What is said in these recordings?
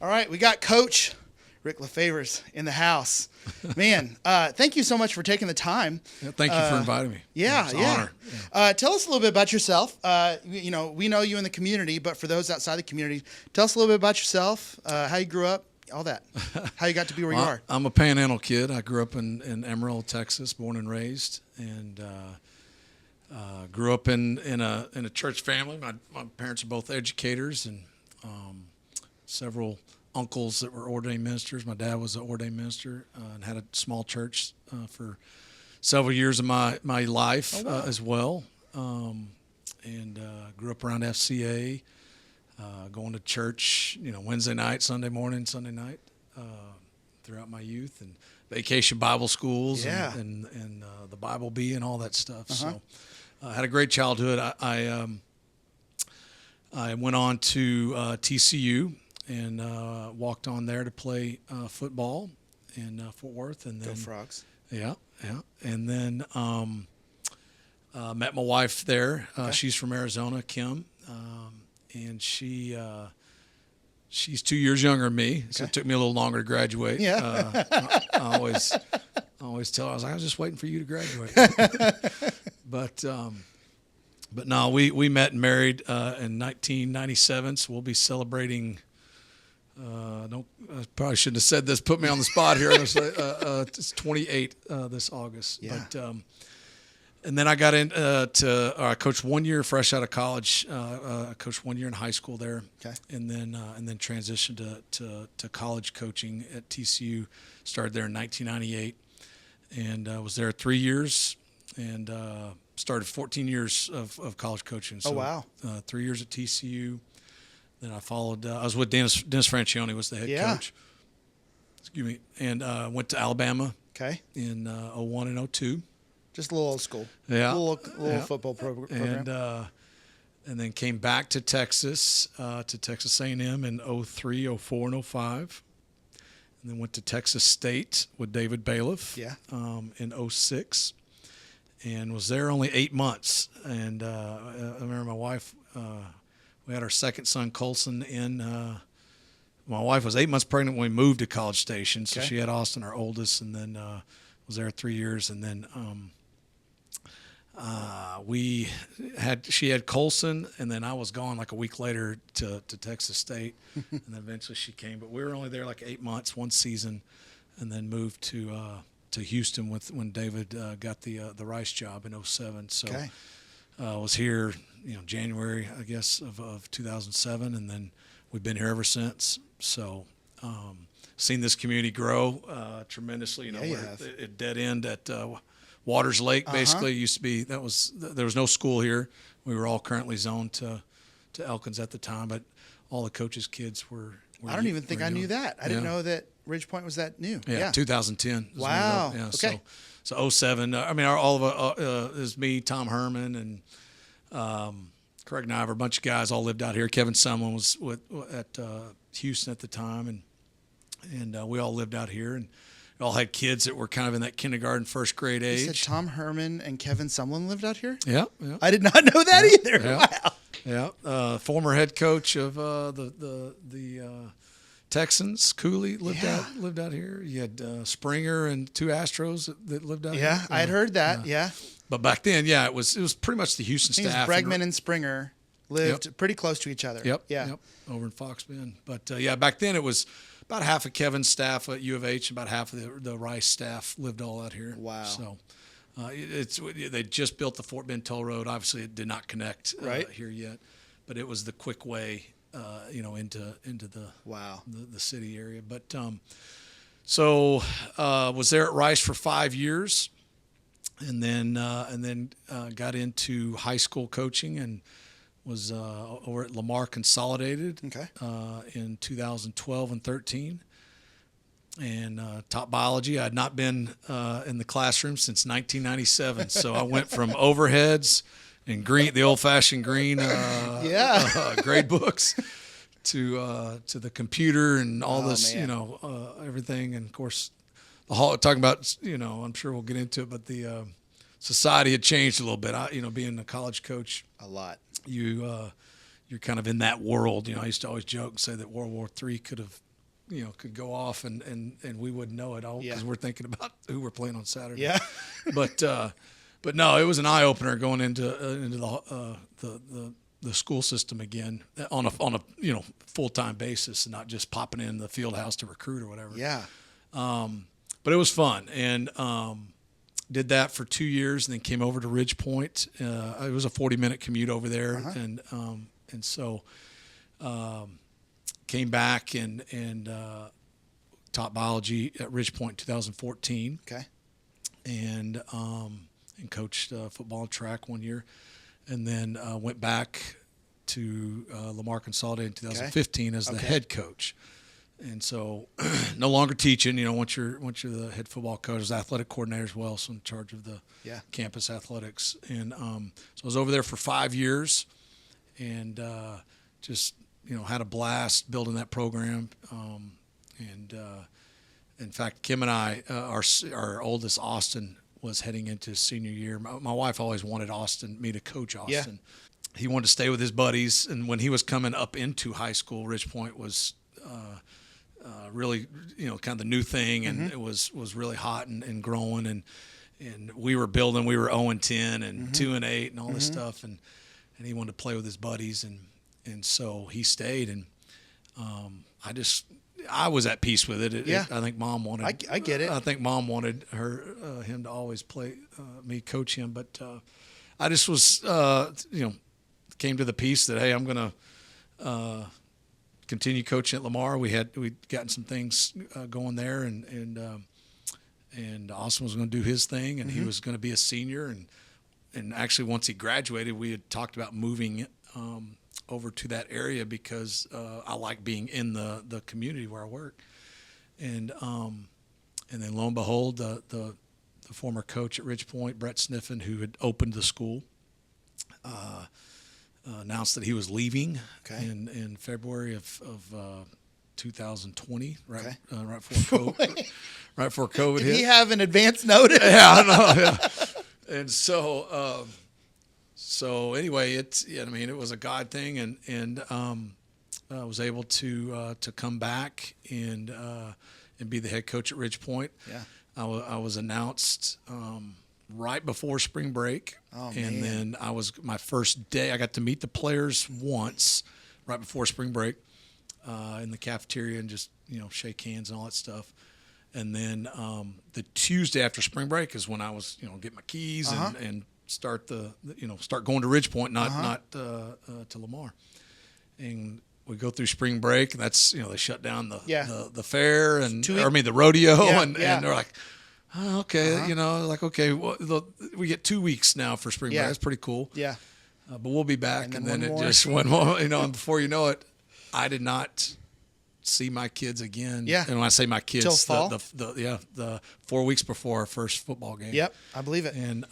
All right, we got Coach Rick LaFavers in the house. Man, thank you so much for taking the time. Yeah, thank you for inviting me. It's an honor. Tell us a little bit about yourself. We know you in the community, but for those outside the community, tell us a little bit about yourself, how you grew up, all that, how you got to be where you are. I'm a Panhandle kid. I grew up in Emerald, Texas, born and raised, and grew up in a church family. My parents are both educators, and several uncles that were ordained ministers. My dad was an ordained minister and had a small church for several years of my life as well. And grew up around FCA, going to church, Wednesday night, Sunday morning, Sunday night, throughout my youth, and vacation Bible schools and the Bible Bee and all that stuff. So I had a great childhood. I went on to TCU and walked on there to play football in Fort Worth. And then, Go Frogs. Yeah. And then met my wife there. She's from Arizona, Kim, and she's 2 years younger than me, so it took me a little longer to graduate. Yeah. I always tell her, I was just waiting for you to graduate. But no, we met and married in 1997, so we'll be celebrating. I probably shouldn't have said this. Put me on the spot here. It's 28 this August. Yeah. But and then I got I coached 1 year fresh out of college. I coached 1 year in high school there. Okay. And then transitioned to college coaching at TCU. Started there in 1998, and was there 3 years, and started 14 years of college coaching. So, oh wow. 3 years at TCU. Then I followed. I was with Dennis Francione was the head coach. Excuse me, and went to Alabama. Okay. In 01 and 02. Just a little old school. Yeah. A little football program. And then came back to Texas, to Texas A&M in 03, 04, and 05. And then went to Texas State with David Bailiff. Yeah. In 06, and was there only 8 months. And I remember my wife. We had our second son, Colson, in. My wife was 8 months pregnant when we moved to College Station, so she had Austin, our oldest, and then was there 3 years, and then she had Colson, and then I was gone like a week later to Texas State, and then eventually she came. But we were only there like 8 months, one season, and then moved to Houston when David got the Rice job in 07. So. Was here, January, I guess, of 2007, and then we've been here ever since. So, seen this community grow tremendously. We're at dead end at Waters Lake. Basically, used to be there was no school here. We were all currently zoned to Elkins at the time, but all the coaches' kids were. I don't even think I knew that. I didn't know that Ridge Point was that new. Yeah. 2010. Wow. Yeah, okay. So 07. All of is me, Tom Herman, and Craig Niver, a bunch of guys all lived out here. Kevin Sumlin was at Houston at the time, and we all lived out here, and we all had kids that were kind of in that kindergarten, first grade age. You said Tom Herman and Kevin Sumlin lived out here? Yeah. I did not know that either. Yeah. Wow. Yeah. Former head coach of the Texans, Cooley lived out here. You had Springer and two Astros that lived out here. Yeah, I had heard that. Yeah. But back then, it was pretty much the Houston staff. Bregman and Springer lived pretty close to each other. Yep. Yeah. Yep. Over in Fox Bend. But back then it was about half of Kevin's staff at U of H, about half of the Rice staff lived all out here. Wow. So they just built the Fort Bend Toll Road. Obviously, it did not connect here yet, but it was the quick way. Into the city area, but so was there at Rice for 5 years, and then got into high school coaching and was over at Lamar Consolidated in 2012 and 13, and taught biology. I had not been in the classroom since 1997, so I went from overheads and green, the old-fashioned green grade books, to the computer and all this, everything. And of course, talking about, I'm sure we'll get into it, but the society had changed a little bit. Being a college coach, a lot. You you're kind of in that world. I used to always joke and say that World War III could go off and we wouldn't know it all because we're thinking about who we're playing on Saturday. Yeah. But no, it was an eye opener going into the school system again on a full-time basis and not just popping in the field house to recruit or whatever. Yeah. But it was fun, and did that for 2 years, and then came over to Ridge Point. It was a 40-minute commute over there, and so came back and taught biology at Ridge Point in 2014. Okay. And coached football and track 1 year, and then went back to Lamar Consolidated in 2015 as the head coach. And so, no longer teaching. Once you're the head football coach, I was athletic coordinator as well, so in charge of the campus athletics. And so I was over there for 5 years, and just had a blast building that program. And in fact, Kim and I, our oldest Austin was heading into his senior year. My wife always wanted me to coach Austin. Yeah. He wanted to stay with his buddies, and when he was coming up into high school, Ridge Point was really, kind of the new thing, and it was really hot and growing, and we were building. We were 0-10 and 2-8 and all this stuff, and he wanted to play with his buddies, and so he stayed, and I was at peace with it. I think Mom wanted. I get it. I think Mom wanted him to always play me, coach him, but I just was came to the peace that hey, I'm gonna continue coaching at Lamar. We'd gotten some things going there, and Austin was going to do his thing, and he was going to be a senior, and actually once he graduated, we had talked about moving over to that area because I like being in the community where I work, and then lo and behold, the former coach at Ridge Point, Brett Sniffen, who had opened the school, announced that he was leaving in February of 2020, right before COVID, right before COVID hit. Did he have an advance notice? Yeah, I know. Yeah. And so. So anyway, it was a God thing, and I was able to come back and be the head coach at Ridge Point. Yeah, I was announced right before spring break, and then my first day. I got to meet the players once right before spring break in the cafeteria and just shake hands and all that stuff. And then the Tuesday after spring break is when I was get my keys and start going to Ridge Point, not to Lamar, and we go through spring break, and that's they shut down the fair and the rodeo, and they're like, oh, okay, okay, well, we get 2 weeks now for spring break. That's pretty cool. Yeah, but we'll be back, and then it just went more, and before you know it, I did not see my kids again. Yeah, and when I say my kids, till fall? the 4 weeks before our first football game. Yep, I believe it. And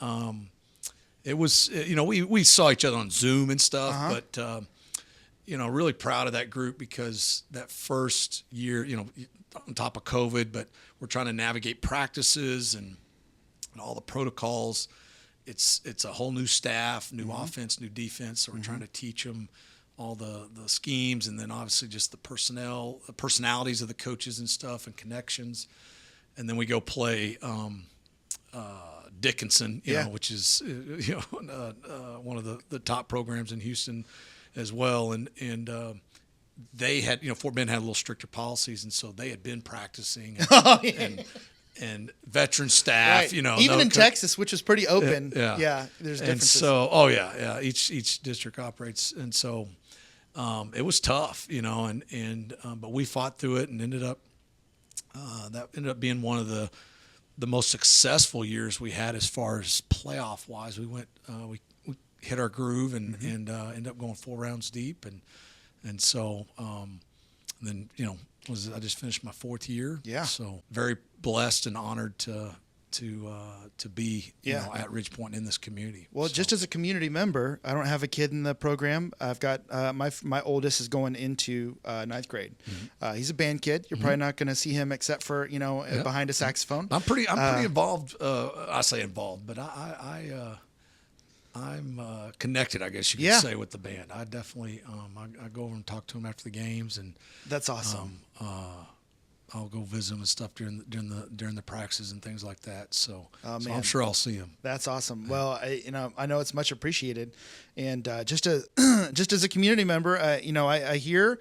it was, we saw each other on Zoom and stuff, but, really proud of that group because that first year, on top of COVID, but we're trying to navigate practices and all the protocols. It's a whole new staff, new offense, new defense. So we're trying to teach them all the schemes, and then obviously just the personalities of the coaches and stuff and connections. And then we go play, Dickinson, which is one of the top programs in Houston as well, and they had Fort Bend had a little stricter policies, and so they had been practicing and veteran staff, right. Even in Texas, which is pretty open, there's differences. And so each district operates, and so it was tough, but we fought through it and ended up being one of the most successful years we had as far as playoff wise. We went, we hit our groove and ended up going 4 rounds deep, and so then I just finished my 4th year. Yeah. So very blessed and honored to be at Ridge Point in this community. Well, just as a community member, I don't have a kid in the program. I've got my oldest is going into 9th grade. He's a band kid. You're probably not going to see him except for behind a saxophone. I'm pretty involved. I say involved, but I'm connected, I guess you could say, with the band. I definitely I go over and talk to them after the games, and that's awesome. I'll go visit them and stuff during the practices and things like that. So, so I'm sure I'll see them. That's awesome. Yeah. Well, I know it's much appreciated, and just as a community member, I hear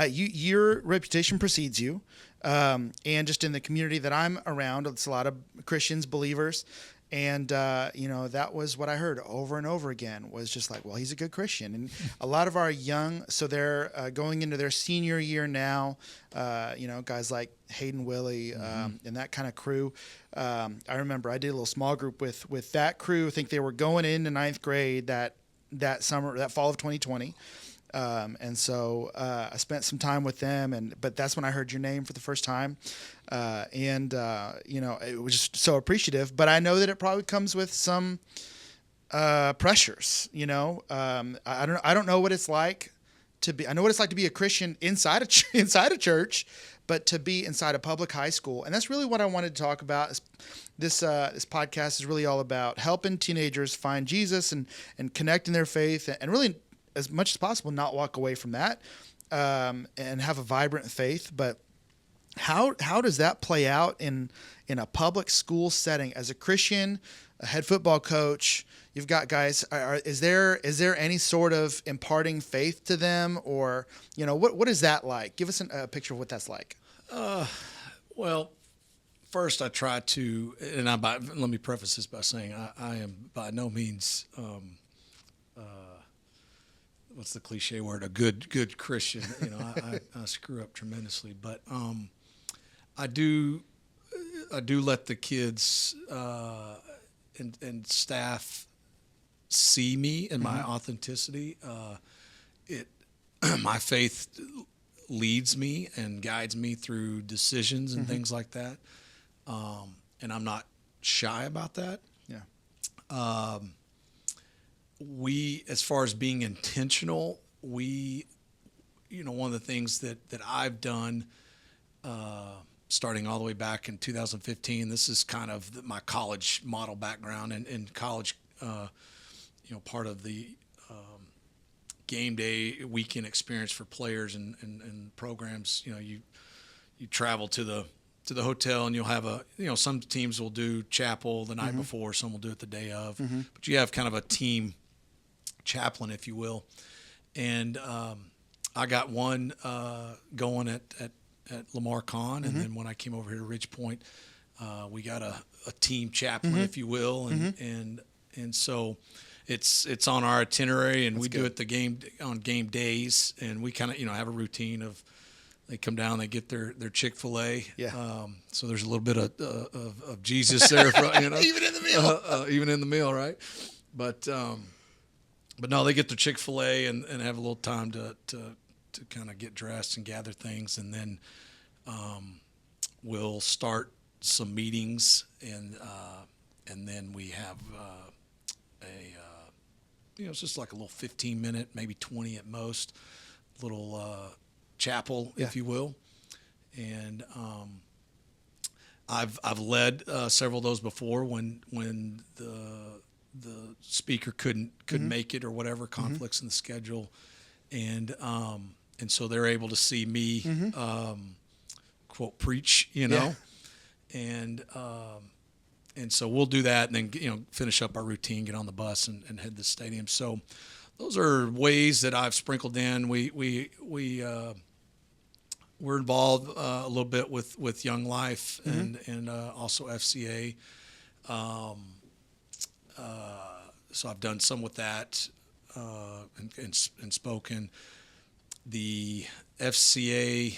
your reputation precedes you, and just in the community that I'm around, it's a lot of Christians, believers. And, that was what I heard over and over again was just like, well, he's a good Christian. And a lot of our young, so they're going into their senior year now, guys like Hayden Willie and that kind of crew. I remember I did a little small group with that crew. I think they were going into ninth grade that fall of 2020. And so I spent some time with them, but that's when I heard your name for the first time. It was just so appreciative, but I know that it probably comes with some pressures, I don't know what it's like I know what it's like to be a Christian inside a church, but to be inside a public high school. And that's really what I wanted to talk about. This podcast is really all about helping teenagers find Jesus and connect in their faith, and really, as much as possible, not walk away from that, and have a vibrant faith. But how does that play out in a public school setting? As a Christian, a head football coach, you've got guys. Is there any sort of imparting faith to them, or what is that like? Give us a picture of what that's like. Well, first I try to, and let me preface this by saying I am by no means. What's the cliche word? A good Christian. I screw up tremendously, but I do let the kids and staff see me and my authenticity. My faith leads me and guides me through decisions and things like that, and I'm not shy about that. Yeah. As far as being intentional, one of the things that I've done, starting all the way back in 2015, this is kind of my college model background, and college, part of the game day weekend experience for players and programs. You travel to the hotel, and you'll have some teams will do chapel the night before, some will do it the day of, but you have kind of a team chaplain, if you will. And I got one going at Lamar Khan, and then when I came over here to Ridge Point, we got a team chaplain, if you will, and so it's on our itinerary, and we do it on game days, and we kind of have a routine of they come down, they get their Chick-fil-A. Yeah. So there's a little bit of Jesus there, even in the meal, even in the meal, right? But no, they get their Chick-fil-A and have a little time to kind of get dressed and gather things, and then we'll start some meetings, and then we have it's just like a little 15-minute, maybe 20 at most, little chapel, if you will. And I've led several of those before when the speaker couldn't make it or whatever, conflicts in the schedule, and so they're able to see me quote preach, and so we'll do that, and then finish up our routine, get on the bus, and head to the stadium. So those are ways that I've sprinkled in. We're involved a little bit with Young Life and also FCA. So I've done some with that and spoken. The FCA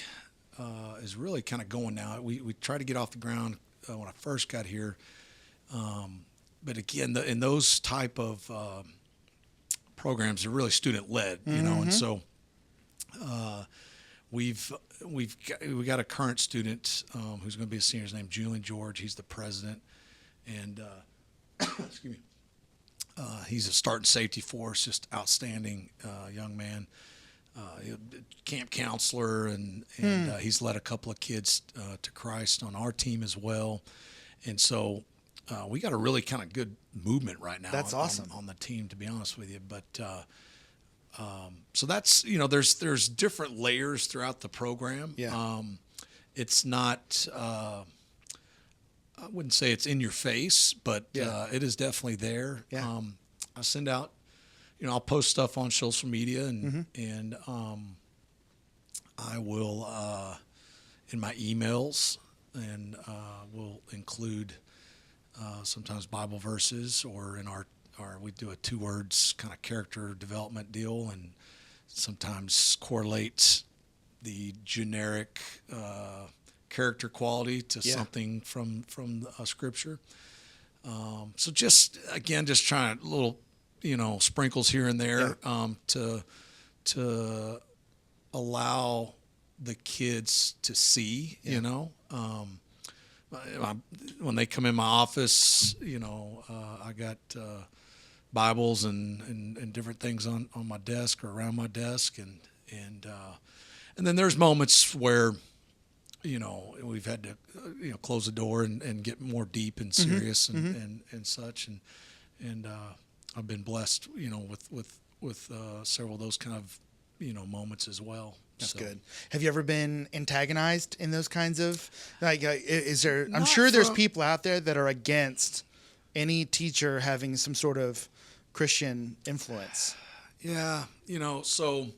is really kind of going now. We tried to get off the ground when I first got here, but again, in those type of programs are really student led, and so we got a current student who's going to be a senior. His name's Julian George. He's the president, and excuse me. He's a starting safety for us, just outstanding young man, camp counselor, and he's led a couple of kids to Christ on our team as well. And so we got a really kind of good movement right now. That's awesome on the team, to be honest with you. But so that's there's different layers throughout the program. Yeah. It's not. I wouldn't say it's in your face, but it is definitely there. Yeah. I send out, I'll post stuff on social media, and I will in my emails, and we'll include sometimes Bible verses, or in our we do a 2 words kind of character development deal, and sometimes correlates the generic character quality to something from scripture. So just trying little, sprinkles here and there to allow the kids to see, when they come in my office, I got Bibles and different things on my desk or around my desk, and then there's moments where we've had to close the door and get more deep and serious and such, and I've been blessed with several of those kind of moments as well. That's good. Have you ever been antagonized in those kinds of, is there, I'm sure there's people out there that are against any teacher having some sort of Christian influence. Yeah. So,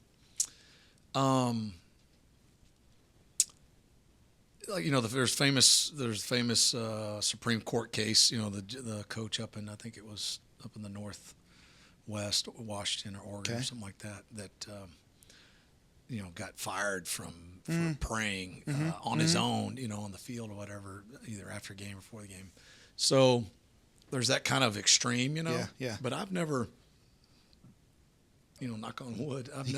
there's famous Supreme Court case, the coach up in, I think it was up in the Northwest, Washington or Oregon or something like that, got fired for praying on his own, on the field or whatever, either after a game or before the game. So there's that kind of extreme, Yeah. But I've never, knock on wood, I've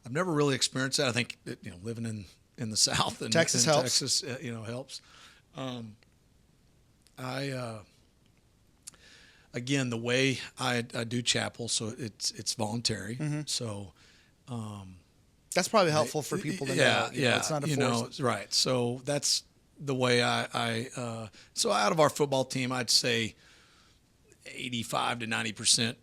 never really experienced that. I think that, living in the South and Texas helps. Texas, helps. Again, the way I do chapel, so it's voluntary. So that's probably helpful for people to know. It's not a force. Right. So that's the way I so out of our football team, I'd say 85 to 90%,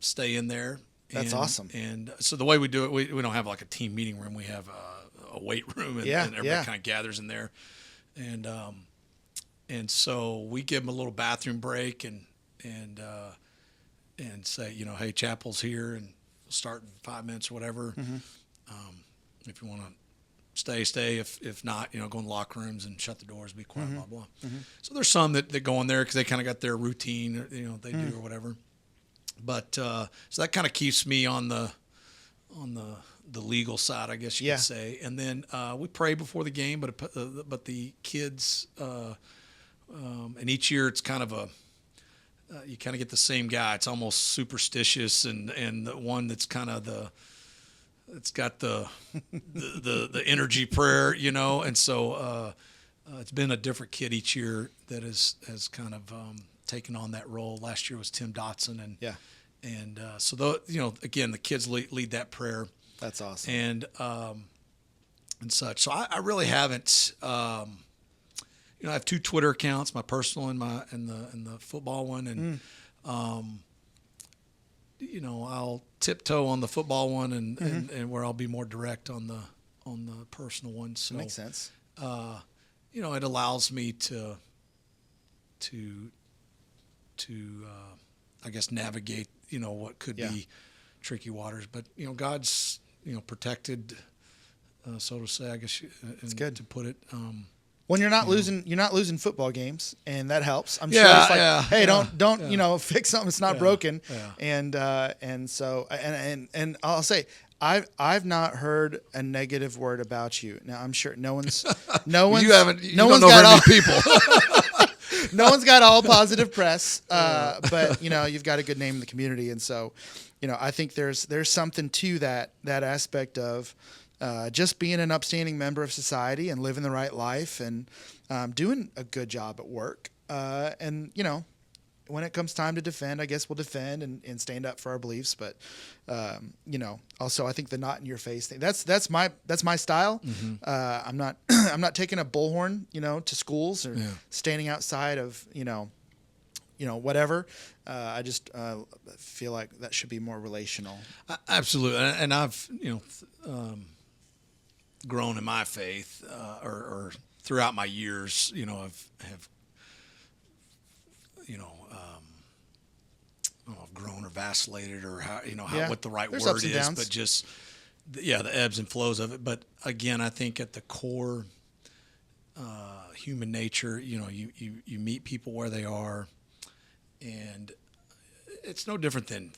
stay in there. That's awesome. And so the way we do it, we don't have like a team meeting room. We have a weight room, and everybody kind of gathers in there. And so we give them a little bathroom break and say, hey, chapel's here, and we'll start in 5 minutes or whatever. If you want to stay. If not, go in the locker rooms and shut the doors, be quiet, blah, blah. So there's some that go in there because they kind of got their routine, they do or whatever. But so that kind of keeps me on the legal side, I guess you could say. And then we pray before the game, but the kids, and each year it's kind of you kind of get the same guy. It's almost superstitious, and the one that's kind of it's got the energy prayer, and so it's been a different kid each year that has kind of taken on that role. Last year was Tim Dotson, and so again, the kids lead that prayer. That's awesome. And such. So I really haven't. I have 2 Twitter accounts, my personal and the football one, and I'll tiptoe on the football one and where I'll be more direct on the personal one. So that makes sense. It allows me to I guess navigate what could be tricky waters, but God's protected, so to say, I guess it's good to put it. When you're not losing football games, and that helps. I'm sure it's like, hey, don't fix something that's not broken. Yeah. And so I'll say I've not heard a negative word about you. Now I'm sure no one's you don't know very many people. No one's got all positive press, but you've got a good name in the community, and so I think there's something to that aspect of just being an upstanding member of society and living the right life and doing a good job at work, and when it comes time to defend, I guess we'll defend and stand up for our beliefs. But, also I think the not in your face thing, that's my style. I'm not, I'm not taking a bullhorn, to schools or standing outside of, whatever. I just feel like that should be more relational. Absolutely. And I've, grown in my faith, or throughout my years, have I don't know if grown or vacillated or how, what the right word is, but just, the ebbs and flows of it. But again, I think at the core, human nature, you meet people where they are, and it's no different than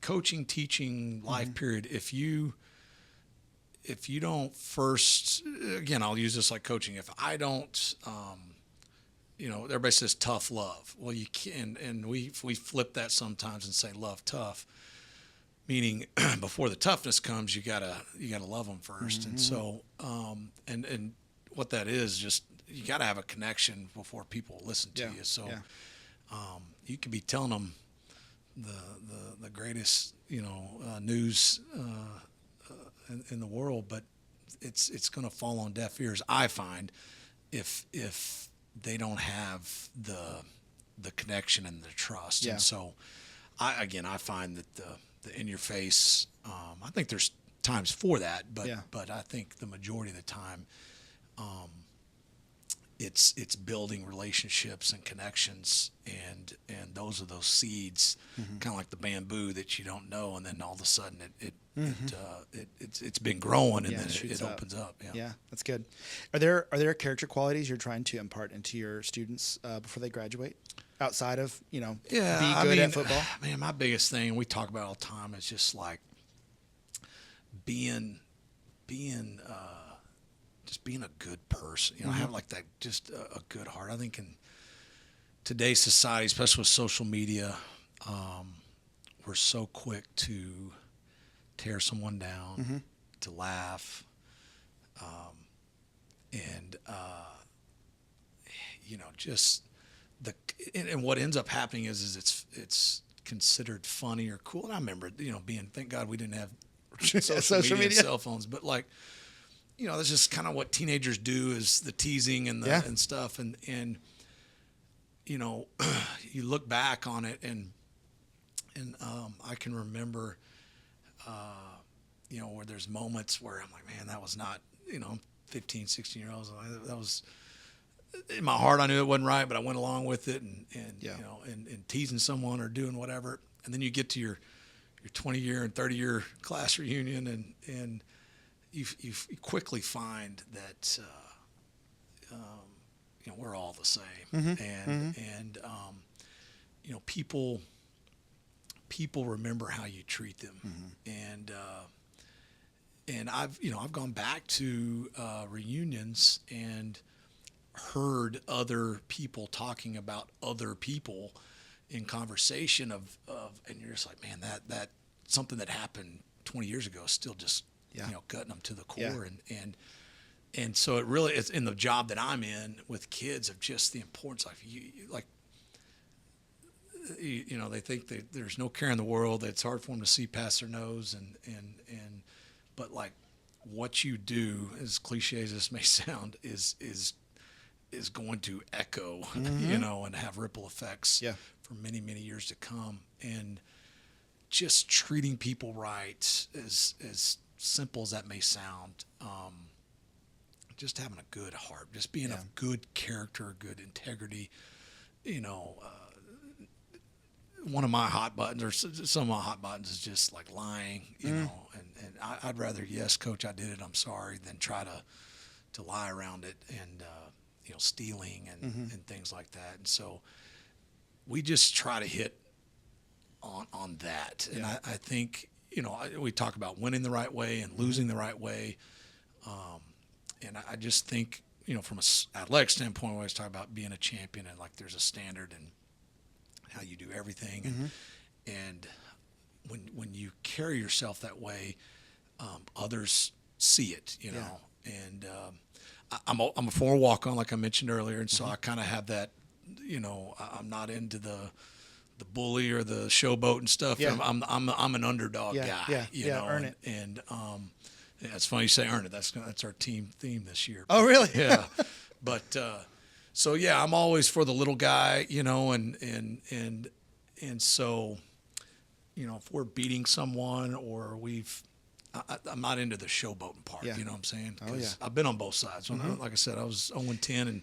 coaching, teaching, life period. If you don't first, again, I'll use this like coaching. If I don't, everybody says tough love. Well, you can, and we flip that sometimes and say love tough, meaning before the toughness comes, you gotta love them first. And so, and what that is, just you gotta have a connection before people listen to you. So, you could be telling them the greatest, news in the world, but it's going to fall on deaf ears, I find, if they don't have the connection and the trust. And so I find that the in your face, I think there's times for that, but I think the majority of the time, it's building relationships and connections, and those are those seeds, kind of like the bamboo that you don't know, and then all of a sudden it's been growing, and then it opens up. Yeah, that's good. Are there character qualities you're trying to impart into your students before they graduate, outside of be good at football? Man, my biggest thing, we talk about all the time, is just like being just being a good person, have like that, just a good heart. I think in today's society, especially with social media, we're so quick to tear someone down, to laugh, and just and what ends up happening is it's considered funny or cool. And I remember, thank God we didn't have social media and cell phones, but like, that's just kind of what teenagers do, is the teasing and and stuff. And you look back on it, and I can remember, where there's moments where I'm like, man, that was not, 15, 16 year olds. That was, in my heart, I knew it wasn't right, but I went along with it, and teasing someone or doing whatever. And then you get to your 20-year and 30-year class reunion, and you quickly find that we're all the same, and people remember how you treat them, and I've gone back to reunions and heard other people talking about other people in conversation and you're just like, man, that something that happened 20 years ago is still just cutting them to the core. And so it really is in the job that I'm in with kids, of just the importance of they think that there's no care in the world, that it's hard for them to see past their nose, but like what you do, as cliche as this may sound, is going to echo, and have ripple effects for many, many years to come. And just treating people right, as simple as that may sound, just having a good heart, just being of good character, good integrity. One of my hot buttons, or some of my hot buttons, is just like lying, and I'd rather, yes, coach, I did it, I'm sorry, than try to lie around it, and stealing and things like that. And so we just try to hit on that. And I think, we talk about winning the right way and losing the right way. And I just think, from an athletic standpoint, we always talk about being a champion, and like there's a standard and how you do everything. And when you carry yourself that way, others see it, and I'm a former walk-on, like I mentioned earlier. And so I kind of have that, I'm not into the bully or the showboat and stuff. Yeah. I'm an underdog guy. Yeah. You know, Earn it. And yeah, it's funny you say earn it. That's our team theme this year. Oh, really? Yeah. But so yeah, I'm always for the little guy, you know, and so, you know, if we're beating someone or I'm not into the showboating part. Yeah. You know what I'm saying? Oh, yeah. I've been on both sides. Like I said, I was 0-10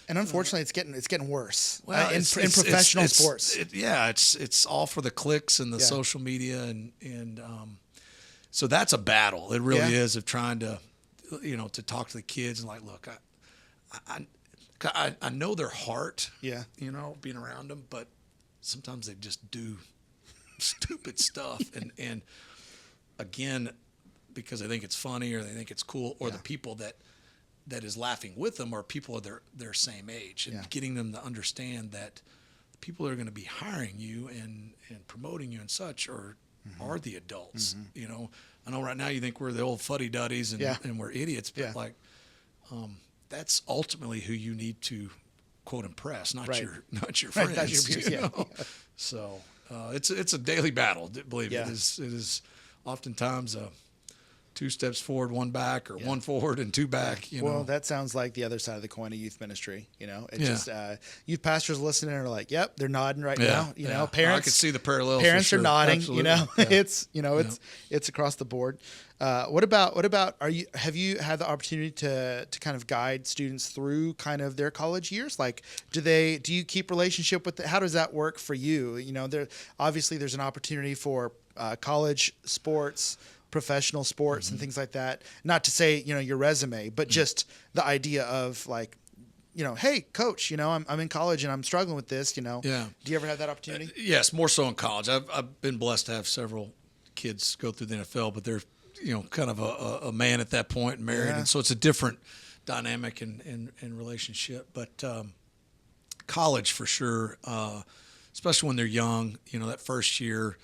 and unfortunately, it's getting worse in professional sports. It's all for the clicks and the social media, and so that's a battle. It really is, of trying to, you know, to talk to the kids and like, look, I know their heart. Yeah. You know, being around them, but sometimes they just do stupid stuff, and again, because they think it's funny or they think it's cool, or the people that is laughing with them are people of their same age, and getting them to understand that the people that are going to be hiring you and promoting you and such are the adults. You know, I know right now you think we're the old fuddy-duddies and we're idiots, but like that's ultimately who you need to quote impress, not your friends. Not your peers, you know? So it's a daily battle. Believe me, it is oftentimes 2 steps forward, 1 back, or 1 forward and 2 back. You know? Well, that sounds like the other side of the coin of youth ministry. You know, it's just youth pastors listening are like, "Yep, they're nodding right now." You know, parents. I can see the parallels. Parents are nodding. Absolutely. You know, it's across the board. What about? Have you had the opportunity to kind of guide students through kind of their college years? Like, do you keep relationship with? How does that work for you? You know, there's an opportunity for college sports, professional sports, and things like that. Not to say, you know, your resume, but just the idea of like, you know, hey, coach, you know, I'm in college and I'm struggling with this, you know. Yeah. Do you ever have that opportunity? Yes, more so in college. I've been blessed to have several kids go through the NFL, but they're, you know, kind of a man at that point, married, and so it's a different dynamic and relationship. But college for sure, especially when they're young, you know, that first year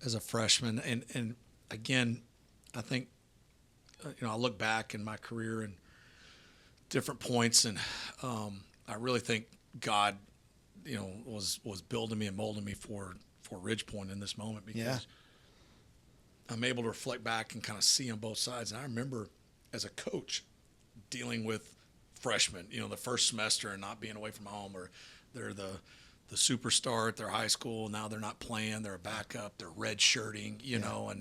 as a freshman, and again, I think, you know, I look back in my career and different points, and I really think God, you know, was building me and molding me for Ridgepoint in this moment, because I'm able to reflect back and kind of see on both sides. And I remember as a coach dealing with freshmen, you know, the first semester and not being away from home, or they're the superstar at their high school. Now they're not playing, they're a backup, they're red shirting, you know,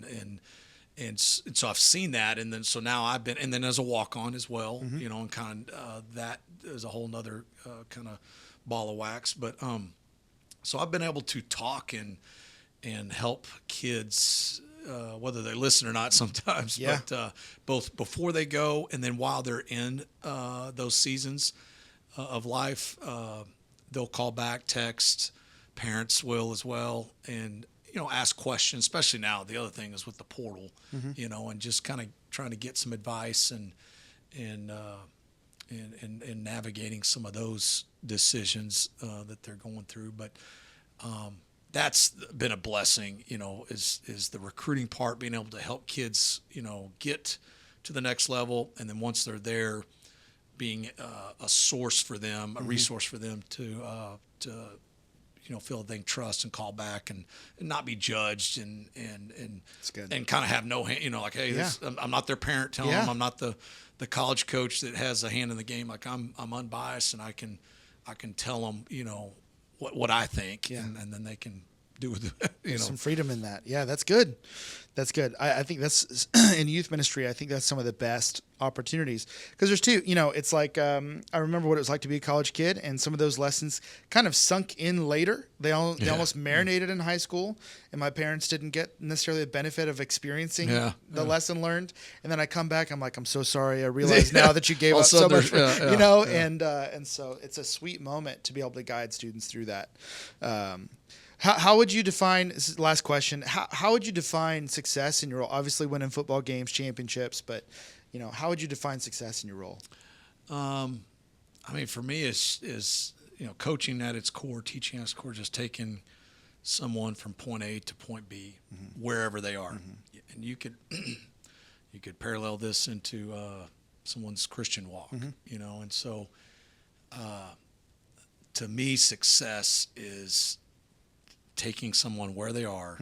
and so I've seen that. And then, so now I've been, and then as a walk-on as well, you know, and kind of that is a whole nother kind of ball of wax. But so I've been able to talk and help kids, whether they listen or not sometimes, but both before they go and then while they're in those seasons of life, they'll call back, text, parents will as well, and, you know, ask questions, especially now. The other thing is with the portal, you know, and just kind of trying to get some advice and navigating some of those decisions that they're going through. But that's been a blessing, you know, is the recruiting part, being able to help kids, you know, get to the next level. And then once they're there, being a source for them, a resource for them to you know, feel they can trust and call back and not be judged and kind of have no hand, you know, like, hey, I'm not their parent telling them, I'm not the college coach that has a hand in the game. Like I'm unbiased, and I can tell them, you know, what I think, and then they can do with it, you know. Some freedom in that. Yeah, that's good. That's good. I think that's in youth ministry. I think that's some of the best opportunities, because there's two. You know, it's like I remember what it was like to be a college kid, and some of those lessons kind of sunk in later. They almost marinated in high school, and my parents didn't get necessarily the benefit of experiencing the lesson learned. And then I come back, I'm like, I'm so sorry. I realize now that you gave up so much, you know. And so it's a sweet moment to be able to guide students through that. How would you define, this is the last question, how would you define success in your role? Obviously winning football games, championships, but, you know, how would you define success in your role? I mean, for me, is you know, coaching at its core, teaching at its core, just taking someone from point A to point B, wherever they are. And you could parallel this into someone's Christian walk, you know. And so to me, success is taking someone where they are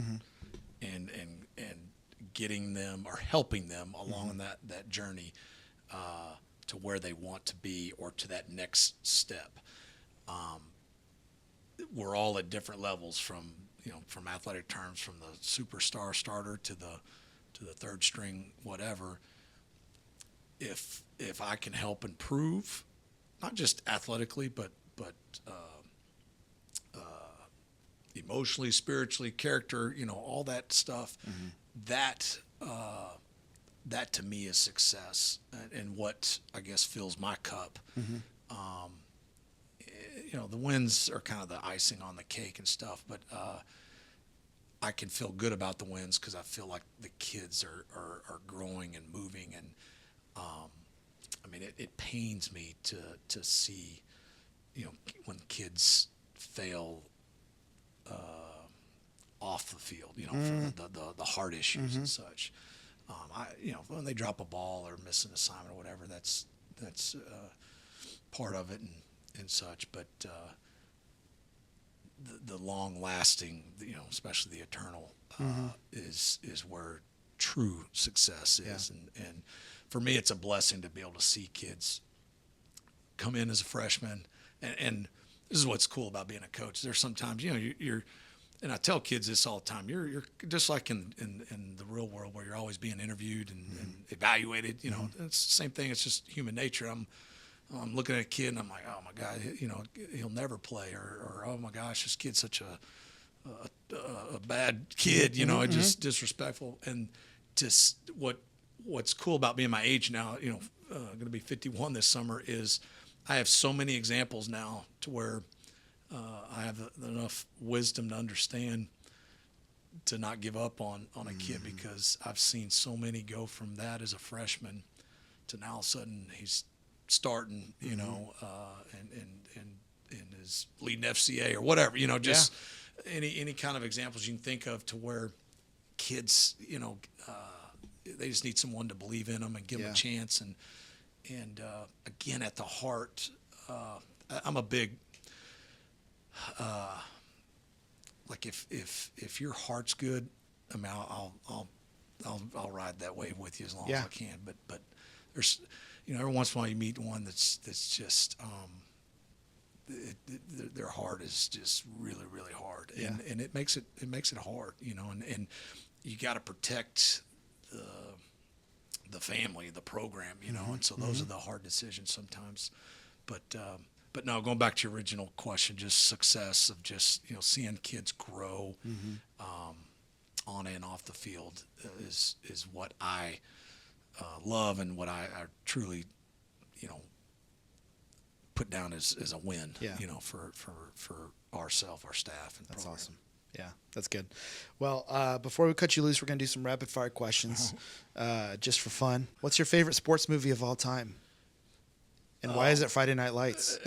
and getting them or helping them along that journey to where they want to be or to that next step. We're all at different levels from athletic terms, from the superstar starter to the third string, whatever. If I can help improve, not just athletically, but emotionally, spiritually, character, all that stuff, that to me is success and what I guess fills my cup. The wins are kind of the icing on the cake and stuff, but I can feel good about the wins because I feel like the kids are growing and moving, and it pains me to see when kids fail off the field, for the heart issues and such. When they drop a ball or miss an assignment or whatever, that's part of it and such. But the long lasting, especially the eternal, is where true success is. And for me, it's a blessing to be able to see kids come in as a freshman. And this is what's cool about being a coach. There's sometimes, you're and I tell kids this all the time, you're just like in the real world where you're always being interviewed and evaluated, it's the same thing. It's just human nature. I'm looking at a kid and I'm like, oh my God, he'll never play, or oh my gosh, this kid's such a bad kid, just disrespectful. And just what's cool about being my age now, going to be 51 this summer, is I have so many examples now to where I have enough wisdom to understand to not give up on a kid, because I've seen so many go from that as a freshman to now all of a sudden he's starting, and is leading FCA or whatever, just any kind of examples you can think of to where kids, they just need someone to believe in them and give them a chance. And again, at the heart, I'm a big, like if your heart's good, I'll ride that wave with you as long as I can. But there's, every once in a while you meet one that's just, their heart is just really, really hard, and it makes it hard, and you got to protect the family, the program, and so those are the hard decisions sometimes. But no, going back to your original question, just success of just seeing kids grow on and off the field is what I love, and what I truly put down as a win, for ourselves, our staff, and that's program. awesome. Yeah, that's good. Well, before we cut you loose, we're going to do some rapid fire questions, just for fun. What's your favorite sports movie of all time? And why is it Friday Night Lights?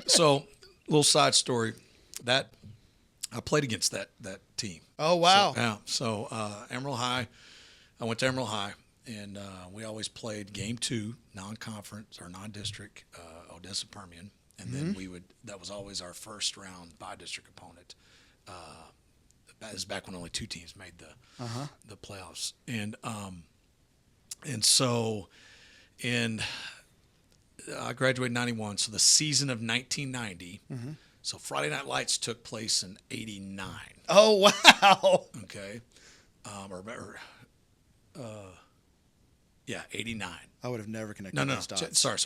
So, little side story, that I played against that team. Oh, wow. So Emerald High, I went to Emerald High, and we always played game 2, non-conference or non-district, Odessa Permian. And then that was always our first round by-district opponent. That was back when only 2 teams made the playoffs. And so I graduated in 91, so the season of 1990. So Friday Night Lights took place in 89. Oh, wow. Okay. 89. I would have never connected those dots. Sorry.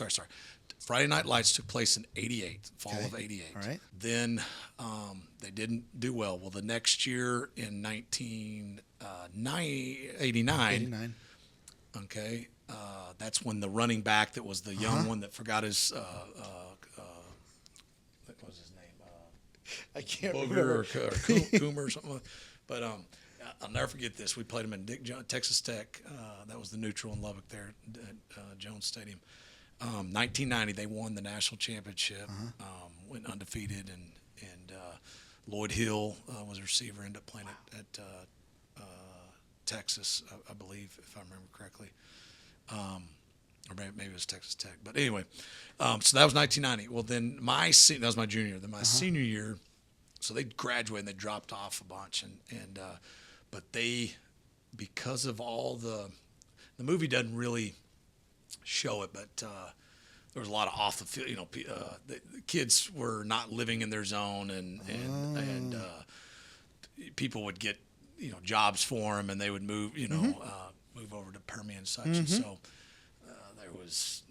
Friday Night Lights took place in 88, fall of 88. All right. Then they didn't do well. Well, the next year in 1989, okay, that's when the running back that was the young one that forgot his, what was his name? I can't Booger remember. or Coomer or something. But I'll never forget this. We played him in Texas Tech. That was the neutral in Lubbock there at Jones Stadium. 1990, they won the national championship, went undefeated, and Lloyd Hill was a receiver, ended up playing at Texas, I believe, if I remember correctly. Or maybe it was Texas Tech. But anyway, so that was 1990. Well, then that was my junior year. Then my senior year, so they graduated and they dropped off a bunch, but they, because of all the movie doesn't really show it, but there was a lot of off the field, the kids were not living in their zone, and people would get, jobs for them, and they would move, move over to Permian and such. And so there was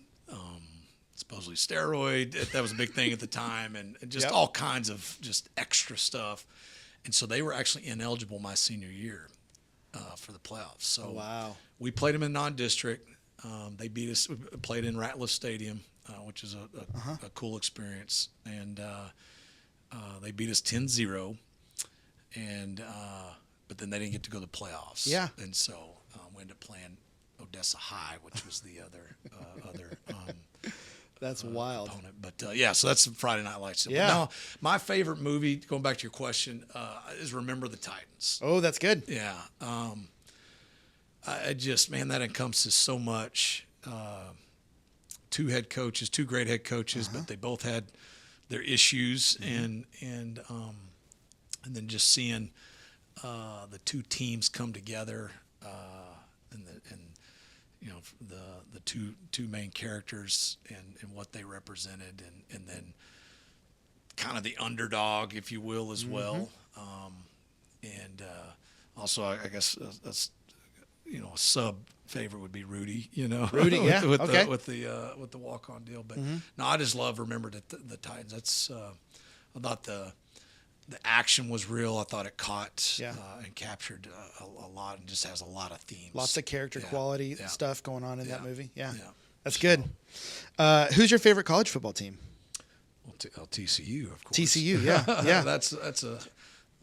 supposedly steroid. That was a big thing at the time, and just all kinds of just extra stuff. And so they were actually ineligible my senior year for the playoffs. So we played them in non-district. They beat us. We played in Ratliff Stadium, which is a cool experience. And they beat us 10-0. And but then they didn't get to go to the playoffs. Yeah. And so we ended up playing Odessa High, which was the other that's wild opponent. But so that's the Friday Night Lights. Yeah. Now, my favorite movie, going back to your question, is Remember the Titans. Oh, that's good. Yeah. I just, man, that encompasses so much. Two great head coaches, but they both had their issues, and then just seeing the two teams come together, and the two main characters and what they represented, and then kind of the underdog, if you will, as well. And also, I guess that's, a sub favorite would be Rudy. Rudy, yeah, with okay. the walk-on deal. But no, I just love Remember the Titans. That's I thought the action was real. I thought it caught and captured a lot, and just has a lot of themes. Lots of character quality stuff going on in that movie. Yeah. That's So, good. Who's your favorite college football team? Well, TCU, of course. TCU, yeah.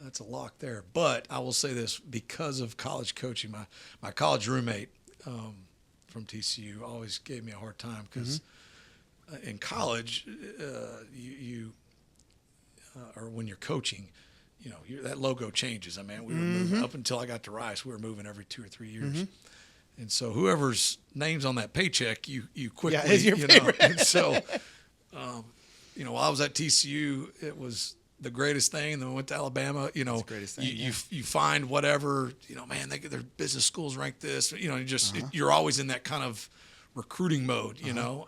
That's a lock there. But I will say this, because of college coaching, my college roommate from TCU always gave me a hard time, because in college, or when you're coaching, that logo changes. I mean, we were moving, up until I got to Rice, we were moving every 2 or 3 years. And so whoever's name's on that paycheck, you quickly, is your favorite. And so, while I was at TCU, it was the greatest thing. And then we went to Alabama, the greatest thing, you find whatever, man, their business schools rank this, you're always in that kind of recruiting mode,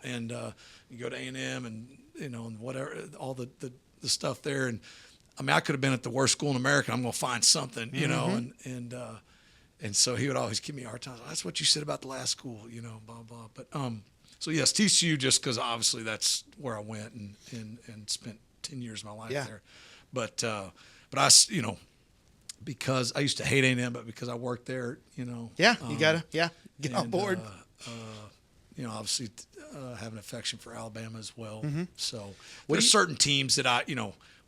and you go to A&M and, and whatever, all the stuff there. And I mean, I could have been at the worst school in America. I'm going to find something, and so he would always give me a hard time. That's what you said about the last school, blah, blah. But, so yes, TCU, just because obviously that's where I went and spent 10 years of my life there. But I, because I used to hate A&M, but because I worked there, you gotta, get on board. Obviously have an affection for Alabama as well. So there's certain teams that I,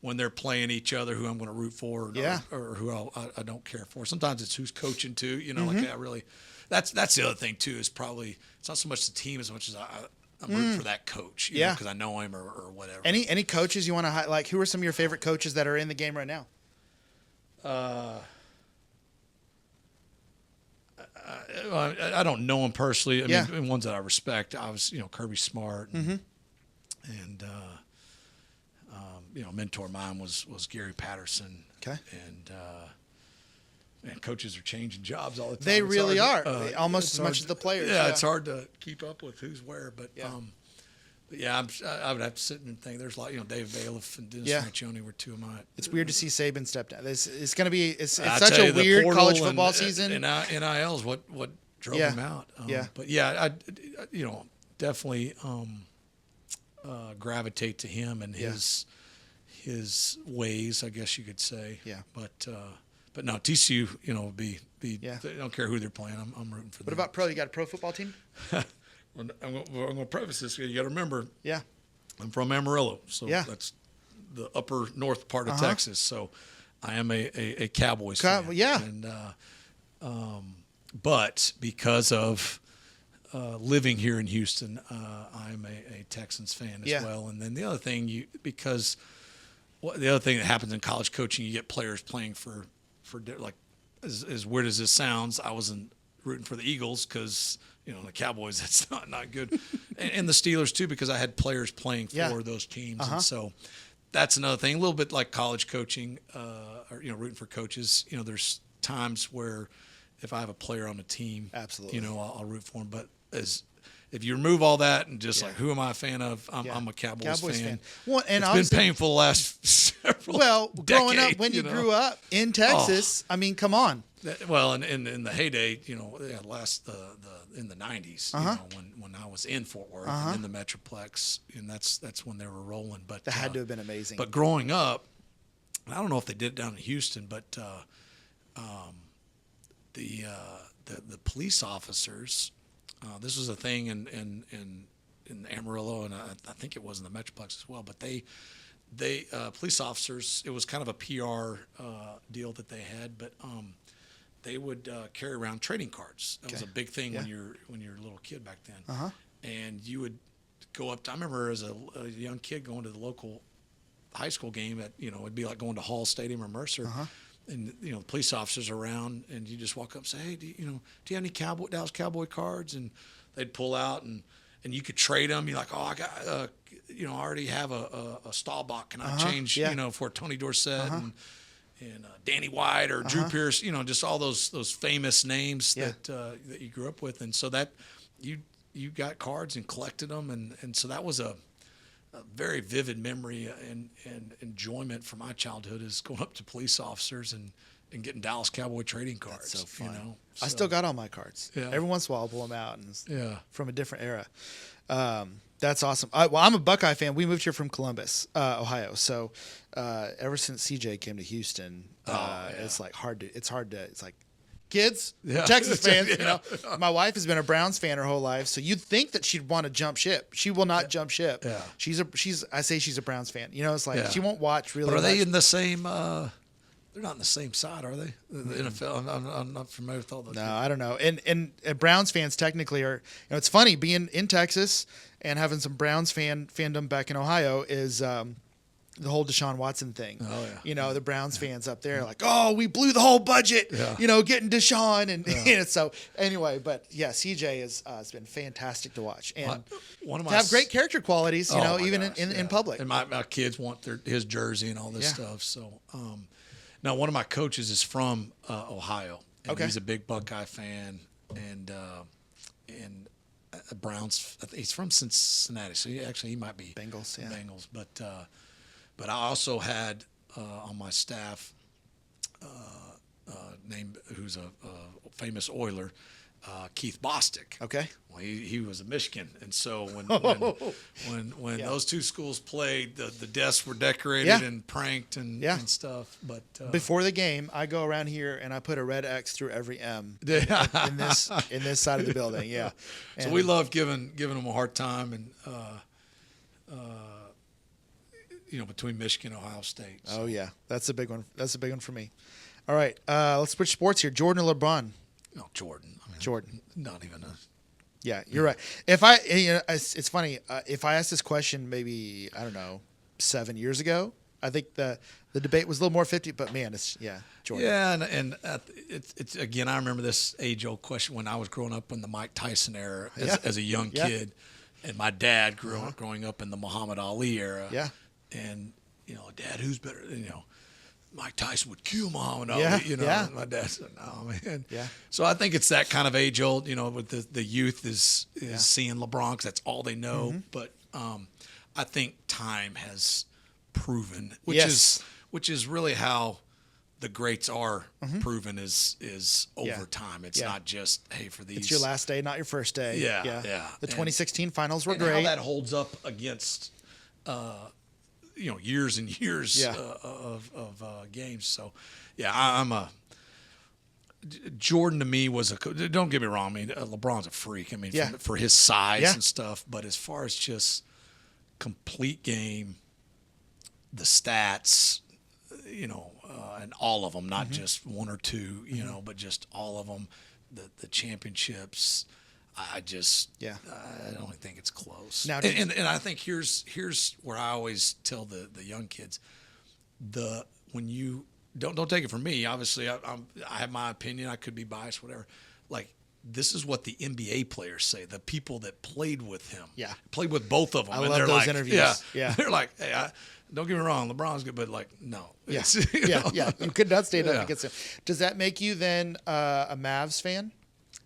when they're playing each other, who I'm going to root for, or who I don't care for. Sometimes it's who's coaching too. Like I really. That's the other thing too. Is probably it's not so much the team as much as I'm rooting for that coach. Because I know him or whatever. Any coaches you want to like? Who are some of your favorite coaches that are in the game right now? I don't know him personally. I mean, ones that I respect. I was, Kirby Smart, and mentor of mine was Gary Patterson. Okay. And coaches are changing jobs all the time. They really are, almost as much as the players. Yeah, it's hard to keep up with who's where, but I would have to sit and think. There's a lot, Dave Bailiff and Dennis Franchione were two of mine. It's weird to see Saban step down. It's going to be it's such a weird college football season. And NIL is what drove him out. But I definitely gravitate to him and his ways, I guess you could say. Yeah. But no, TCU, would be I don't care who they're playing. I'm rooting for them. What about pro? You got a pro football team? I'm going to preface this. You got to remember. Yeah. I'm from Amarillo, so that's the upper north part of Texas. So I am a Cowboys fan. Yeah. And but because of living here in Houston, I'm a Texans fan as well. And then the other thing, the other thing that happens in college coaching, you get players playing for like, as weird as this sounds, I wasn't rooting for the Eagles because the Cowboys, that's not good, and the Steelers too, because I had players playing for those teams, and so that's another thing. A little bit like college coaching, or rooting for coaches. There's times where if I have a player on the team, absolutely, I'll root for him. But if you remove all that and just like, who am I a fan of? I'm a Cowboys fan. Well, and it's been painful the last several decades, growing up, when you grew up in Texas, I mean, come on. Well, in the heyday, in the 90s, when I was in Fort Worth and in the Metroplex, and that's when they were rolling. But that had to have been amazing. But growing up, I don't know if they did it down in Houston, but the police officers. This was a thing in Amarillo, and I think it was in the Metroplex as well. But they police officers. It was kind of a PR deal that they had, but they would carry around trading cards. That was a big thing when you're a little kid back then. And you would go up to. I remember as a young kid going to the local high school game. It'd be like going to Hall Stadium or Mercer. And the police officers around, and you just walk up and say, "Hey, do you have any Dallas Cowboy cards?" And they'd pull out, and you could trade them. You're like, "Oh, I got, I already have a Staubach. Can I change, for Tony Dorsett and Danny White or Drew Pierce? Just all those famous names that you grew up with." And so that you got cards and collected them, and so that was a very vivid memory and enjoyment from my childhood is going up to police officers and getting Dallas Cowboy trading cards. That's so fun. I still got all my cards. Yeah. Every once in a while I'll pull them out and from a different era. That's awesome. I'm a Buckeye fan. We moved here from Columbus, Ohio. So ever since CJ came to Houston, it's like it's like kids, Texas fans. My wife has been a Browns fan her whole life, so you'd think that she'd want to jump ship. She will not jump ship. Yeah. She's a Browns fan. It's like she won't watch really. But are they in the same? They're not in the same side, are they? The NFL. I'm not familiar with all those. No, I don't know. And Browns fans technically are. It's funny being in Texas and having some Browns fandom back in Ohio is. The whole Deshaun Watson thing. Oh, yeah. The Browns fans up there like, oh, we blew the whole budget, getting Deshaun. And so anyway, but CJ has been fantastic to watch. And to have great character qualities, even in public. And my kids want his jersey and all this stuff. So now one of my coaches is from Ohio. And he's a big Buckeye fan. And Browns, he's from Cincinnati. So he might be Bengals. Yeah. Bengals. But I also had on my staff who's a famous Oiler, Keith Bostic. Okay. Well, he was a Michigan, and so when those two schools played, the desks were decorated and pranked and stuff. But before the game, I go around here and I put a red X through every M in this side of the building. Yeah. So we love giving them a hard time and. Between Michigan and Ohio State. So. Oh, yeah. That's a big one. That's a big one for me. All right. Let's switch sports here. Jordan or LeBron? No, Jordan. Jordan. Not even a... Yeah, you're right. It's funny. If I asked this question maybe, I don't know, 7 years ago, I think the debate was a little more 50, but man, Jordan. Yeah, and it's again, I remember this age-old question when I was growing up in the Mike Tyson era as a young kid, and my dad growing up in the Muhammad Ali era. Yeah. And, Dad, who's better? Mike Tyson would kill Muhammad Ali. And my dad said, no, man. Yeah. So I think it's that kind of age old, with the youth is seeing LeBron because that's all they know. Mm-hmm. But I think time has proven, which is really how the greats are proven is over time. It's not just, hey, for these. It's your last day, not your first day. Yeah. The 2016 finals were great. How that holds up against years and years of games. So, I'm a Jordan to me was don't get me wrong. I mean, LeBron's a freak. I mean, for his size and stuff. But as far as just complete game, the stats, and all of them, not just one or two, but just all of them, the championships. I don't think it's close. Now, and I think here's where I always tell the young kids, when you don't take it from me. Obviously, I have my opinion. I could be biased, whatever. Like this is what the NBA players say. The people that played with him, Yeah. played with both of them. I and love they're those like, interviews. Yeah. They're like, hey, don't get me wrong, LeBron's good, but like, no. Yeah. You know? You could not stand up Yeah. against him. Does that make you then a Mavs fan?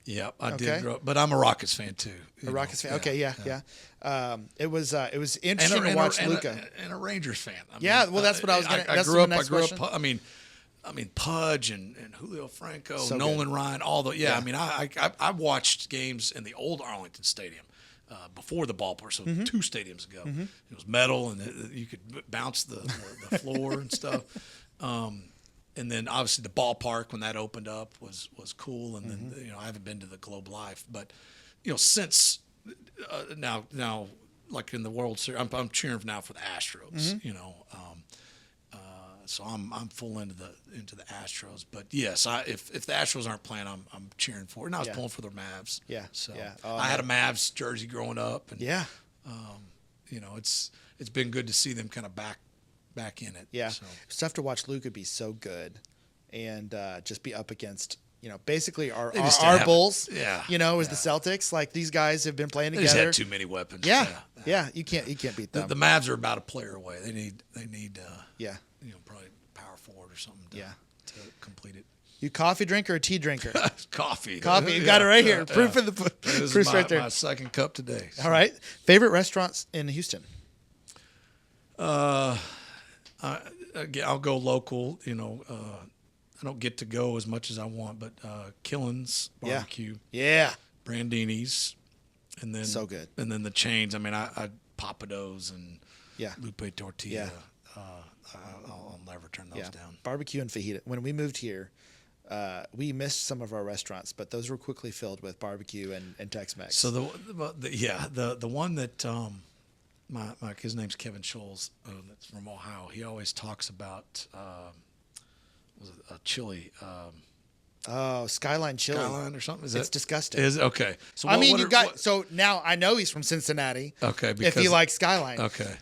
Yeah, I Okay. did grow up, but I'm a Rockets fan too. A Rockets fan? Okay, yeah. It was interesting to watch Luka. And a Rangers fan. I Yeah, mean, well, that's what I was going to. I That's grew up. the next question. I mean, Pudge and Julio Franco, So Nolan good. Ryan, all the I mean, I watched games in the old Arlington Stadium before the ballpark, so 2 stadiums ago. It was metal, and you could bounce the floor and stuff. And then obviously the ballpark when that opened up was cool. And then I haven't been to the Globe Life, but since now like in the World Series, I'm cheering now for the Astros. So I'm full into the Astros. But yes, if the Astros aren't playing, I'm cheering for it. And I was pulling for the Mavs. Yeah. So Yeah. I had a Mavs jersey growing up, and it's been good to see them kind of back in it. Yeah. So. It's tough to watch Luka be so good and just be up against, basically our Bulls. Yeah. As the Celtics. Like these guys have been playing They together. just had too many weapons. Yeah. You can't beat them. The Mavs are about a player away. They need probably power forward or something to complete it. You coffee drinker or tea drinker? Coffee. Coffee. You got it right here. Proof of the This proof's is right there. my second cup today. So. All right. Favorite restaurants in Houston? I'll go local. I don't get to go as much as I want, but Killen's barbecue, Brandini's, and then so good, and then the chains. I mean, I Papados and Lupe Tortilla. Yeah. I'll never turn those down. Barbecue and fajita. When we moved here, we missed some of our restaurants, but those were quickly filled with barbecue and Tex-Mex. So the one that his name's Kevin Scholes, that's from Ohio. He always talks about was it a chili? Skyline chili. Skyline or something? It's disgusting. Is okay. So so now I know he's from Cincinnati. Okay, if he likes Skyline. Okay.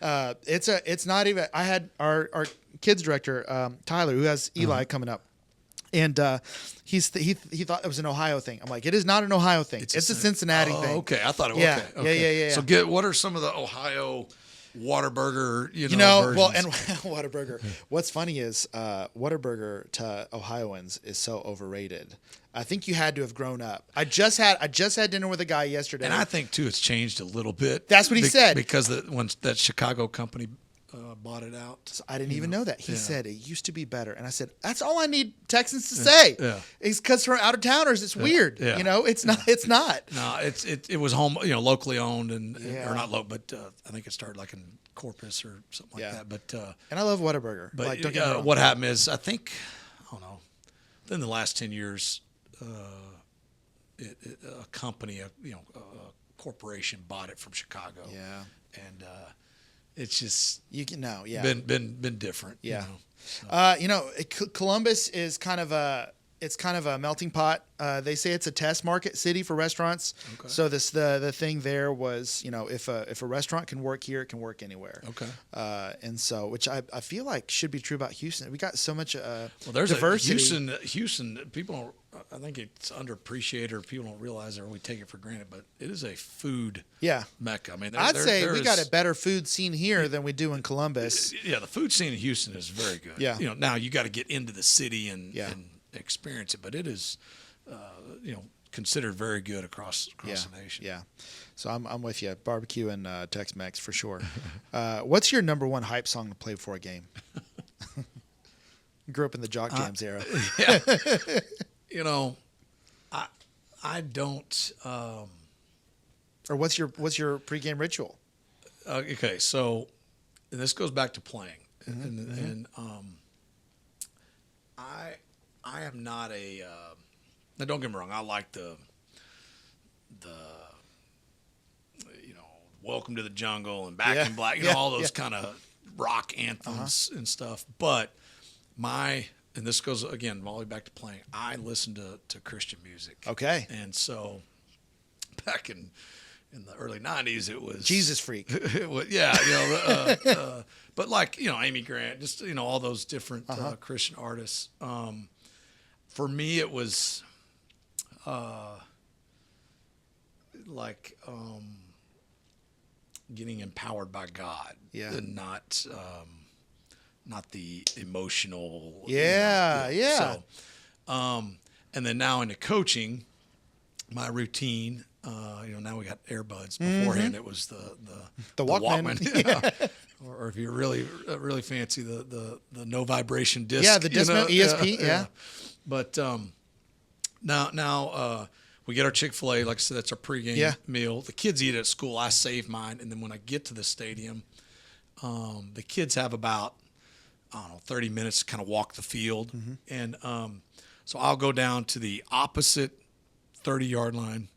It's not even. I had our kids director Tyler, who has Eli coming up, and he thought it was an Ohio thing. I'm like, it is not an Ohio thing. It's a Cincinnati thing. Okay, I thought it was. Yeah. Okay. Yeah. So what are some of the Ohio Whataburger, versions? Well, and Whataburger. What's funny is Whataburger to Ohioans is so overrated. I think you had to have grown up. I just had dinner with a guy yesterday, and I think too it's changed a little bit. That's what he said, because once that Chicago company bought it out. So I didn't even know that. He said it used to be better, and I said that's all I need Texans to say. Yeah. It's because for out of towners, it's weird. Yeah. It's not. It's not. No, it was home, locally owned or not local, but I think it started like in Corpus or something like that. But and I love Whataburger. But don't get me wrong. What happened is I don't know. In the last 10 years, a company, a corporation bought it from Chicago. Yeah. And it's just been different. Yeah. Columbus is kind of a melting pot. They say it's a test market city for restaurants. Okay. So the thing there was, if a restaurant can work here, it can work anywhere. Okay. And so, which I feel like should be true about Houston. We got so much there's diversity. Houston, people don't. I think it's underappreciated, or people don't realize it, or we take it for granted. But it is a food mecca. I mean, I'd say we got a better food scene here than we do in Columbus. Yeah, the food scene in Houston is very good. Yeah. Now you got to get into the city and experience it, but it is, considered very good across the nation. Yeah. So I'm with you. Barbecue and Tex-Mex for sure. What's your number one hype song to play before a game? Grew up in the Jock Jams era. Yeah. I don't. Or what's your pregame ritual? Okay, so and this goes back to playing, and I am not a. Now don't get me wrong. I like the Welcome to the Jungle and Back in Black, all those kind of rock anthems and stuff. But and this goes again all the way back to playing. I listen to Christian music. Okay. And so back in the early 90s, it was Jesus Freak. It was, but like, Amy Grant, just, all those different Christian artists. For me, it was like getting empowered by God, and not the emotional. Yeah. So, and then now into coaching, my routine. Now we got earbuds. Beforehand, it was the Walkman. Or if you're really fancy, the no vibration disc. Yeah, the Discman ESP. Yeah. But now we get our Chick-fil-A. Like I said, that's our pregame meal. The kids eat it at school. I save mine, and then when I get to the stadium, the kids have about 30 minutes to kind of walk the field, and so I'll go down to the opposite 30-yard line,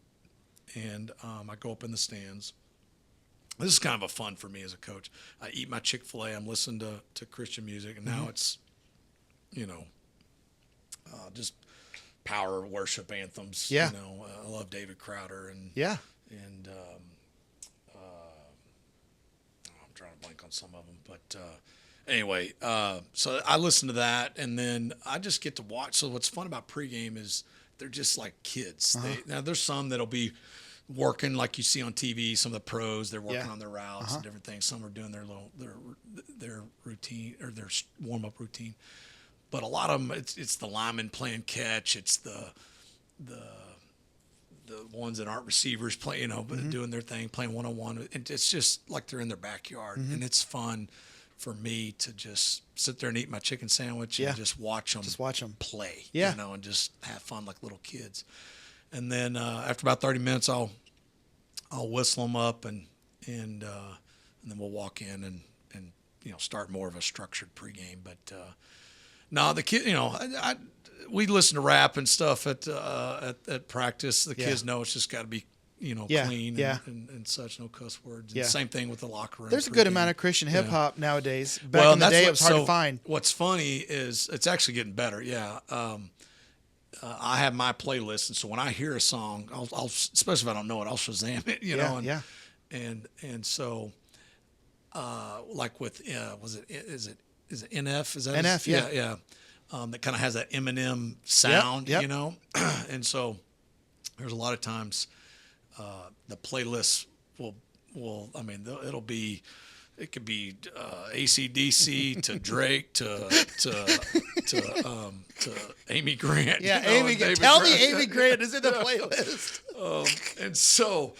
and I go up in the stands. This is kind of a fun for me as a coach. I eat my Chick-fil-A. I'm listening to Christian music, and now it's, just power worship anthems. Yeah. I love David Crowder and I'm trying to blank on some of them, but anyway, so I listen to that, and then I just get to watch. So what's fun about pregame is they're just like kids. Now there's some that'll be working like you see on TV. Some of the pros, they're working on their routes and different things. Some are doing their routine or their warm up routine. But a lot of them, it's the linemen playing catch. It's the ones that aren't receivers playing, but doing their thing, playing one-on-one. And it's just like they're in their backyard, and it's fun for me to just sit there and eat my chicken sandwich and just watch them. Just watch them play, and just have fun like little kids. And then after about 30 minutes, I'll whistle them up, and then we'll walk in and start more of a structured pregame. But no, the kid, we listen to rap and stuff at practice. The kids know it's just got to be clean and such, no cuss words. And same thing with the locker room. There's a good amount of Christian hip hop nowadays. Back in the day, it was hard to find. What's funny is it's actually getting better. Yeah. I have my playlist, and so when I hear a song, I'll especially if I don't know it, I'll Shazam it, and so like with is it NF? Is that NF? Yeah. That kind of has that Eminem sound, and so there's a lot of times the playlist will it could be AC/DC to Drake to Amy Grant. Yeah, Amy. Tell me Amy Grant is in the playlist. And so,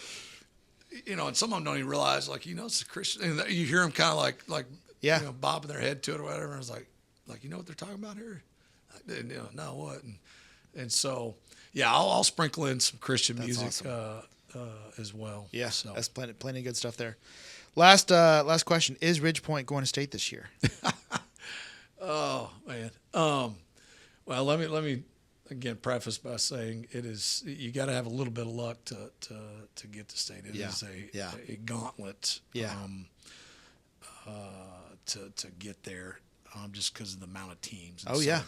and some of them don't even realize, like, it's a Christian. And you hear them kind of like bobbing their head to it or whatever. And I was like, you know what they're talking about here? I didn't know what. And so, I'll sprinkle in some Christian music awesome. As well. Yeah, so that's plenty of good stuff there. Last question: is Ridgepoint going to state this year? Oh man. Well, let me again preface by saying it is. You got to have a little bit of luck to get to state. It is a gauntlet. Yeah. To get there, just because of the amount of teams. And so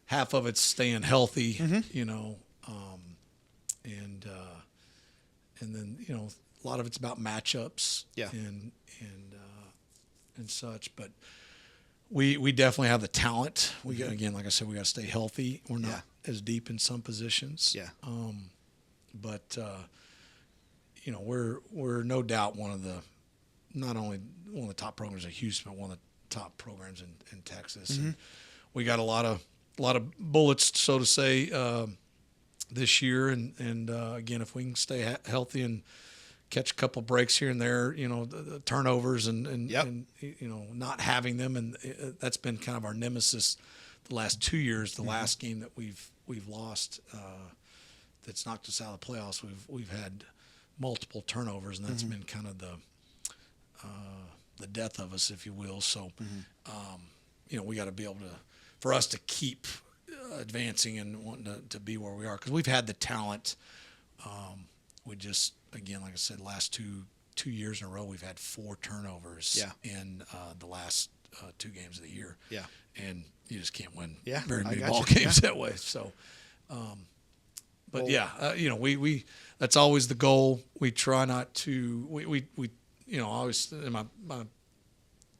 half of it's staying healthy. And then a lot of it's about matchups. Yeah. And such, but we definitely have the talent. We got, again, like I said, we got to stay healthy. We're not as deep in some positions. Yeah. But we're no doubt not only one of the top programs in Houston, but one of the top programs in Texas. And we got a lot of bullets, so to say, this year. And again, if we can stay healthy and catch a couple breaks here and there, the turnovers and not having them, and that's been kind of our nemesis the last 2 years. The last game that we've lost, that's knocked us out of the playoffs, we've had multiple turnovers, and that's been kind of the death of us, if you will. So, we got to be able for us to keep advancing and wanting to be where we are, because we've had the talent. We just, again, like I said, last two years in a row, we've had 4 turnovers in the last 2 games of the year. Yeah. And you just can't win very many ball games that way. So, we that's always the goal. We try not to, we always in my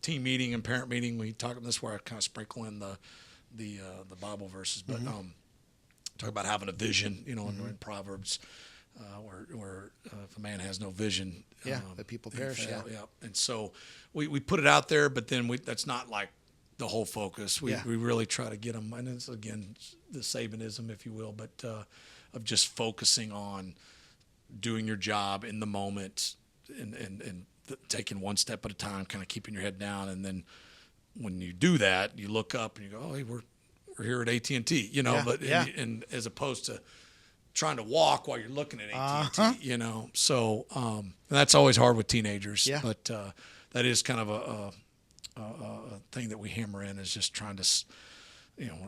team meeting and parent meeting, we talk about this where I kind of sprinkle in the Bible verses, but talk about having a vision, in Proverbs. where if a man has no vision, the people perish. Yeah. And so we put it out there, but then that's not like the whole focus. We really try to get them, and it's again the Sabanism, if you will, but of just focusing on doing your job in the moment and taking one step at a time, kind of keeping your head down, and then when you do that, you look up and you go, "Oh, hey, we're here at AT&T," and as opposed to trying to walk while you're looking at AT&T, So that's always hard with teenagers. Yeah. But that is kind of a thing that we hammer in, is just trying to,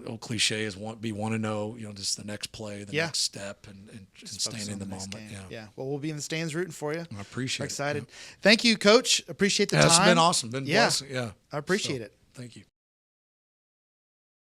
old cliche is be one to know, just the next play, the next step, and staying in the moment. Yeah. Well, we'll be in the stands rooting for you. I appreciate it. Excited. Thank you, Coach. Appreciate the time. It's been awesome. Been blessing. Yeah. I appreciate it. Thank you.